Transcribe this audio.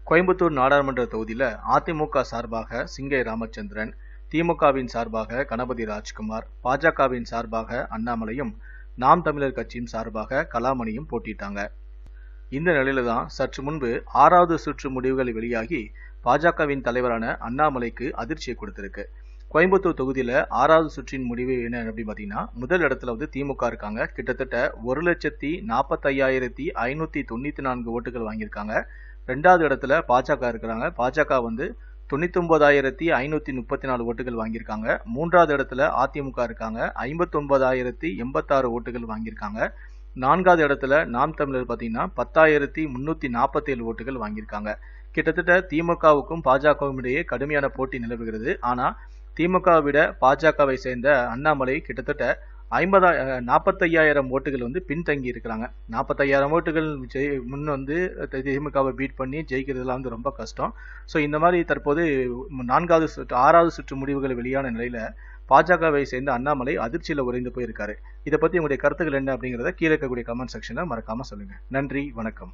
கோயம்புத்தூர் நாடாளுமன்ற தொகுதியில் அதிமுக சார்பாக சிங்கை ராமச்சந்திரன், திமுகவின் சார்பாக கணபதி ராஜ்குமார், பாஜகவின் சார்பாக அண்ணாமலையும், நாம் தமிழர் கட்சியின் சார்பாக கலாமணியும் போட்டிட்டாங்க. இந்த நிலையில தான் சற்று முன்பு 6வது சுற்று முடிவுகள் வெளியாகி பாஜகவின் தலைவரான அண்ணாமலைக்கு அதிர்ச்சியை கொடுத்திருக்கு. கோயம்புத்தூர் தொகுதியில் 6வது சுற்றின் முடிவு என்ன அப்படின்னு பார்த்தீங்கன்னா, முதல் இடத்துல திமுக இருக்காங்க. கிட்டத்தட்ட 1,45,594 ஓட்டுகள் வாங்கியிருக்காங்க. 2வது இடத்துல பாஜக இருக்கிறாங்க. பாஜக 99,534 ஓட்டுகள் வாங்கியிருக்காங்க. 3வது இடத்துல அதிமுக இருக்காங்க. 59,086 ஓட்டுகள் வாங்கியிருக்காங்க. 4வது இடத்துல நாம் தமிழர் பார்த்தீங்கன்னா 10,347 ஓட்டுகள் வாங்கியிருக்காங்க. கிட்டத்தட்ட திமுகவுக்கும் பாஜகவும் இடையே கடுமையான போட்டி நிலவுகிறது. ஆனால் திமுகவை விட பாஜகவை சேர்ந்த அண்ணாமலை கிட்டத்தட்ட 45,000 ஓட்டுகள் பின்தங்கி இருக்கிறாங்க. 45,000 ஓட்டுகள் முன் திமுகவை பீட் பண்ணி ஜெயிக்கிறதுலாம் ரொம்ப கஷ்டம். ஸோ இந்த மாதிரி தற்போது 6வது சுற்று முடிவுகள் வெளியான நிலையில பாஜகவை சேர்ந்த அண்ணாமலை அதிர்ச்சியில் உறைந்து போயிருக்காரு. இதை பத்தி உங்களுடைய கருத்துக்கள் என்ன அப்படிங்கிறத கீழே இருக்கக்கூடிய கமெண்ட் செக்ஷன்ல மறக்காம சொல்லுங்க. நன்றி, வணக்கம்.